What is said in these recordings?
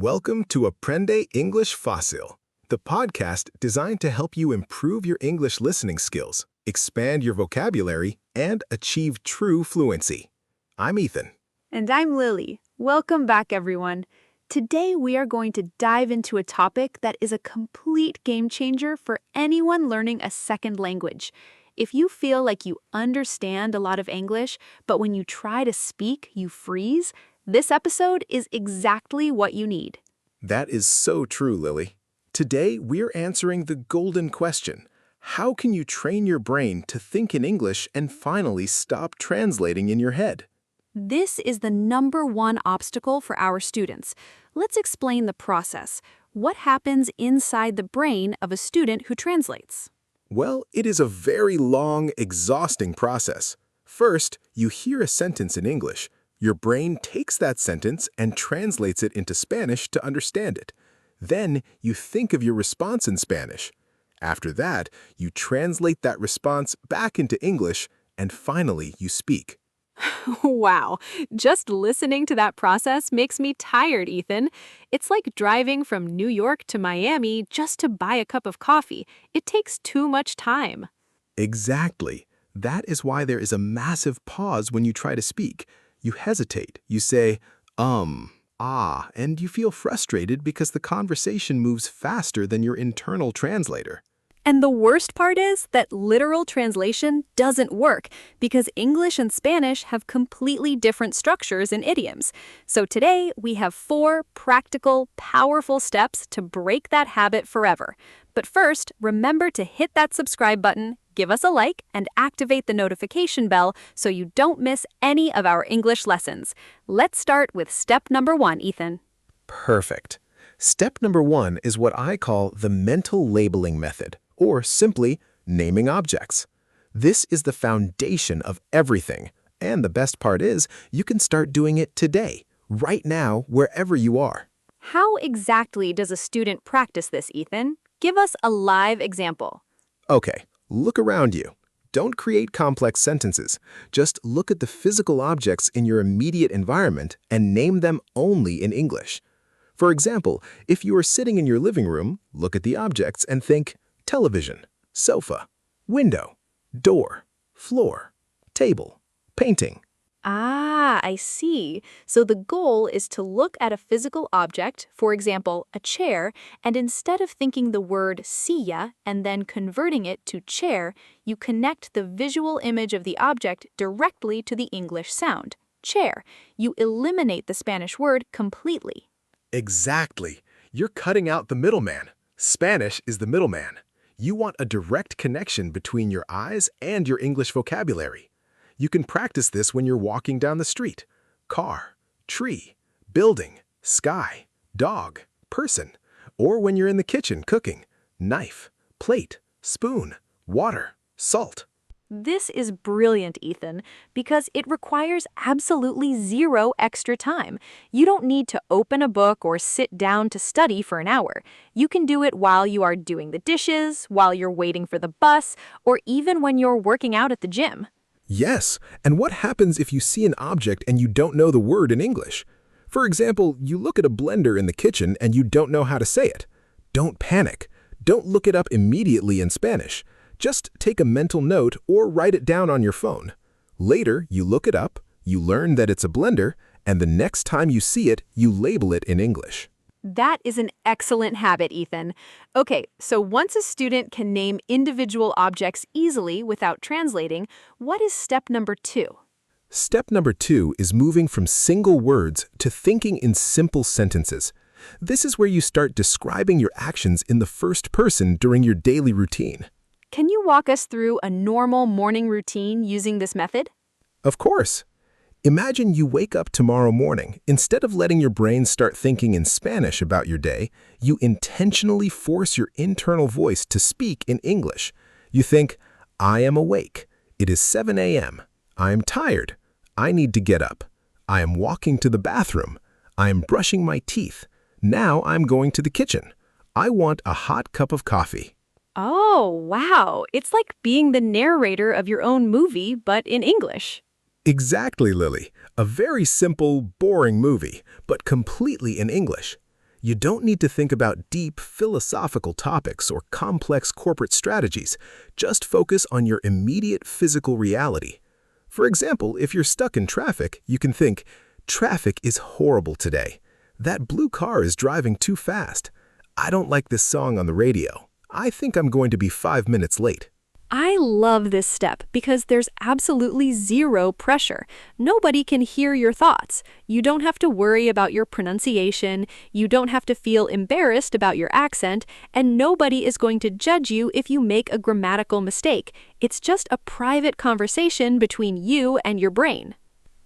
Welcome to Aprende English Fácil, the podcast designed to help you improve your English listening skills, expand your vocabulary, and achieve true fluency. I'm Ethan. And I'm Lily. Welcome back, everyone. Today, we are going to dive into a topic that is a complete game changer for anyone learning a second language. If you feel like you understand a lot of English, but when you try to speak, you freeze, this episode is exactly what you need. That is so true, Lily. Today, we're answering the golden question. How can you train your brain to think in English and finally stop translating in your head? This is the number one obstacle for our students. Let's explain the process. What happens inside the brain of a student who translates? Well, it is a very long, exhausting process. First, you hear a sentence in English. Your brain takes that sentence and translates it into Spanish to understand it. Then, you think of your response in Spanish. After that, you translate that response back into English, and finally, you speak. Wow, just listening to that process makes me tired, Ethan. It's like driving from New York to Miami just to buy a cup of coffee. It takes too much time. Exactly. That is why there is a massive pause when you try to speak. You hesitate, you say, and you feel frustrated because the conversation moves faster than your internal translator. And the worst part is that literal translation doesn't work because English and Spanish have completely different structures and idioms. So today, we have 4 practical, powerful steps to break that habit forever. But first, remember to hit that subscribe button, give us a like, and activate the notification bell so you don't miss any of our English lessons. Let's start with step number 1, Ethan. Perfect. Step number 1 is what I call the mental labeling method, or simply naming objects. This is the foundation of everything, and the best part is you can start doing it today, right now, wherever you are. How exactly does a student practice this, Ethan? Give us a live example. Okay, look around you. Don't create complex sentences. Just look at the physical objects in your immediate environment and name them only in English. For example, if you are sitting in your living room, look at the objects and think television, sofa, window, door, floor, table, painting. Ah, I see. So the goal is to look at a physical object, for example, a chair, and instead of thinking the word silla and then converting it to chair, you connect the visual image of the object directly to the English sound, chair. You eliminate the Spanish word completely. Exactly. You're cutting out the middleman. Spanish is the middleman. You want a direct connection between your eyes and your English vocabulary. You can practice this when you're walking down the street. Car, tree, building, sky, dog, person. Or when you're in the kitchen cooking. Knife, plate, spoon, water, salt. This is brilliant, Ethan, because it requires absolutely zero extra time. You don't need to open a book or sit down to study for an hour. You can do it while you are doing the dishes, while you're waiting for the bus, or even when you're working out at the gym. Yes, and what happens if you see an object and you don't know the word in English? For example, you look at a blender in the kitchen and you don't know how to say it. Don't panic. Don't look it up immediately in Spanish. Just take a mental note or write it down on your phone. Later, you look it up, you learn that it's a blender, and the next time you see it, you label it in English. That is an excellent habit, Ethan. Okay, so once a student can name individual objects easily without translating, what is step number 2? Step number 2 is moving from single words to thinking in simple sentences. This is where you start describing your actions in the first person during your daily routine. Can you walk us through a normal morning routine using this method? Of course. Imagine you wake up tomorrow morning. Instead of letting your brain start thinking in Spanish about your day, you intentionally force your internal voice to speak in English. You think, I am awake. It is 7 a.m. I am tired. I need to get up. I am walking to the bathroom. I am brushing my teeth. Now I'm going to the kitchen. I want a hot cup of coffee. Oh, wow. It's like being the narrator of your own movie, but in English. Exactly, Lily. A very simple, boring movie, but completely in English. You don't need to think about deep philosophical topics or complex corporate strategies. Just focus on your immediate physical reality. For example, if you're stuck in traffic, you can think, "Traffic is horrible today. That blue car is driving too fast. I don't like this song on the radio. I think I'm going to be 5 minutes late." I love this step because there's absolutely zero pressure. Nobody can hear your thoughts. You don't have to worry about your pronunciation, you don't have to feel embarrassed about your accent, and nobody is going to judge you if you make a grammatical mistake. It's just a private conversation between you and your brain.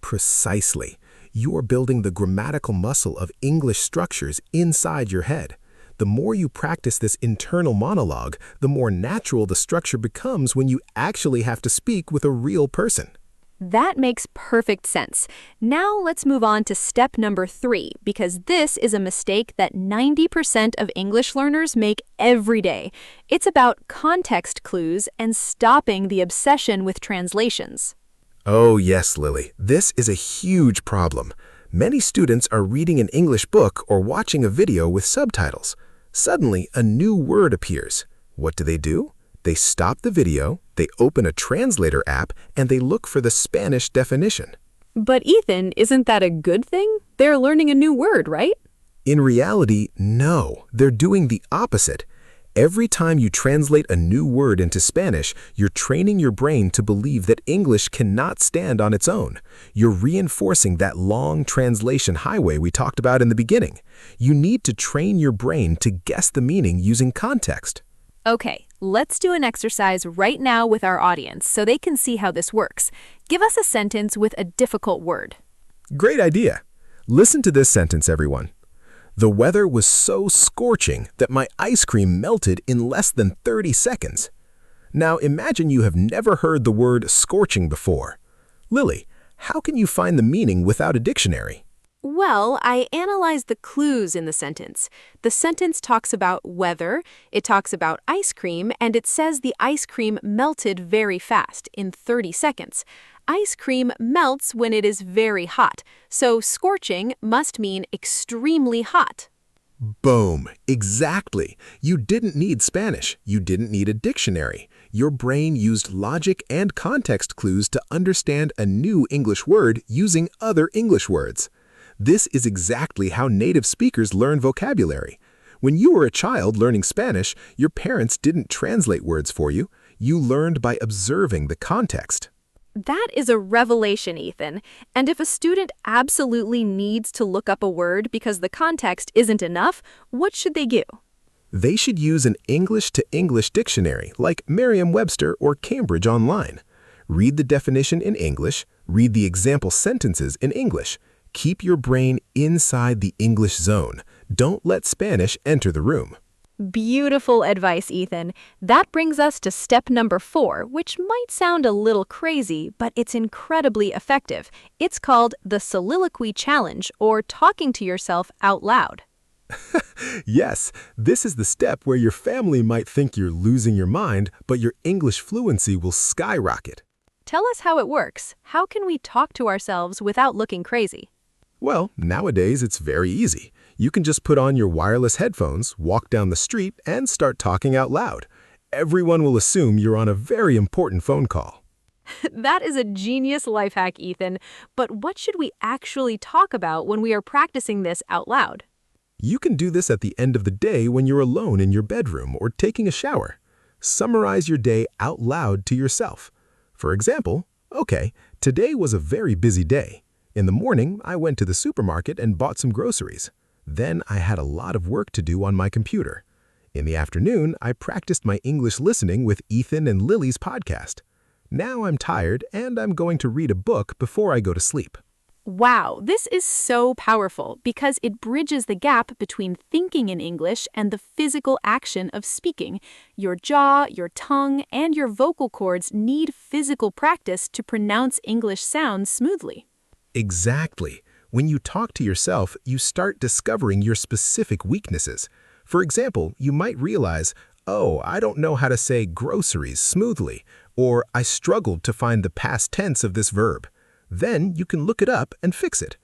Precisely. You're building the grammatical muscle of English structures inside your head. The more you practice this internal monologue, the more natural the structure becomes when you actually have to speak with a real person. That makes perfect sense. Now let's move on to step number 3, because this is a mistake that 90% of English learners make every day. It's about context clues and stopping the obsession with translations. Oh yes, Lily, this is a huge problem. Many students are reading an English book or watching a video with subtitles. Suddenly, a new word appears. What do? They stop the video, they open a translator app, and they look for the Spanish definition. But Ethan, isn't that a good thing? They're learning a new word, right? In reality, no. They're doing the opposite. Every time you translate a new word into Spanish, you're training your brain to believe that English cannot stand on its own. You're reinforcing that long translation highway we talked about in the beginning. You need to train your brain to guess the meaning using context. Okay, let's do an exercise right now with our audience so they can see how this works. Give us a sentence with a difficult word. Great idea. Listen to this sentence, everyone. The weather was so scorching that my ice cream melted in less than 30 seconds. Now imagine you have never heard the word scorching before. Lily, how can you find the meaning without a dictionary? Well, I analyzed the clues in the sentence. The sentence talks about weather, it talks about ice cream, and it says the ice cream melted very fast, in 30 seconds. Ice cream melts when it is very hot, so scorching must mean extremely hot. Boom! Exactly! You didn't need Spanish. You didn't need a dictionary. Your brain used logic and context clues to understand a new English word using other English words. This is exactly how native speakers learn vocabulary. When you were a child learning Spanish, your parents didn't translate words for you. You learned by observing the context. That is a revelation, Ethan. And if a student absolutely needs to look up a word because the context isn't enough, what should they do? They should use an English-to-English dictionary like Merriam-Webster or Cambridge Online. Read the definition in English, read the example sentences in English. Keep your brain inside the English zone. Don't let Spanish enter the room. Beautiful advice, Ethan. That brings us to step number 4, which might sound a little crazy, but it's incredibly effective. It's called the soliloquy challenge, or talking to yourself out loud. Yes, this is the step where your family might think you're losing your mind, but your English fluency will skyrocket. Tell us how it works. How can we talk to ourselves without looking crazy? Well, nowadays it's very easy. You can just put on your wireless headphones, walk down the street, and start talking out loud. Everyone will assume you're on a very important phone call. That is a genius life hack, Ethan. But what should we actually talk about when we are practicing this out loud? You can do this at the end of the day when you're alone in your bedroom or taking a shower. Summarize your day out loud to yourself. For example, okay, today was a very busy day. In the morning, I went to the supermarket and bought some groceries. Then I had a lot of work to do on my computer. In the afternoon, I practiced my English listening with Ethan and Lily's podcast. Now I'm tired and I'm going to read a book before I go to sleep. Wow, this is so powerful because it bridges the gap between thinking in English and the physical action of speaking. Your jaw, your tongue, and your vocal cords need physical practice to pronounce English sounds smoothly. Exactly. When you talk to yourself, you start discovering your specific weaknesses. For example, you might realize, oh, I don't know how to say groceries smoothly, or I struggled to find the past tense of this verb. Then you can look it up and fix it.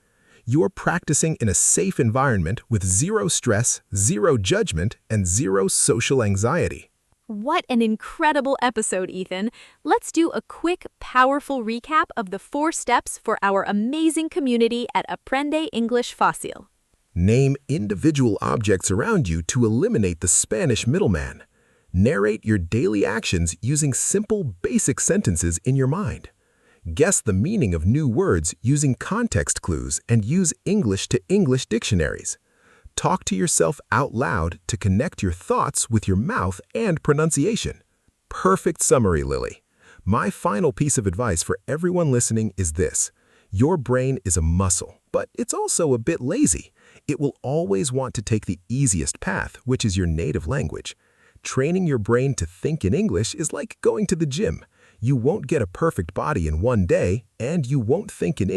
You're practicing in a safe environment with zero stress, zero judgment, and zero social anxiety. What an incredible episode, Ethan. Let's do a quick, powerful recap of the 4 steps for our amazing community at Aprende English Fácil. Name individual objects around you to eliminate the Spanish middleman. Narrate your daily actions using simple, basic sentences in your mind. Guess the meaning of new words using context clues and use English to English dictionaries. Talk to yourself out loud to connect your thoughts with your mouth and pronunciation. Perfect summary, Lily. My final piece of advice for everyone listening is this. Your brain is a muscle, but it's also a bit lazy. It will always want to take the easiest path, which is your native language. Training your brain to think in English is like going to the gym. You won't get a perfect body in one day, and you won't think in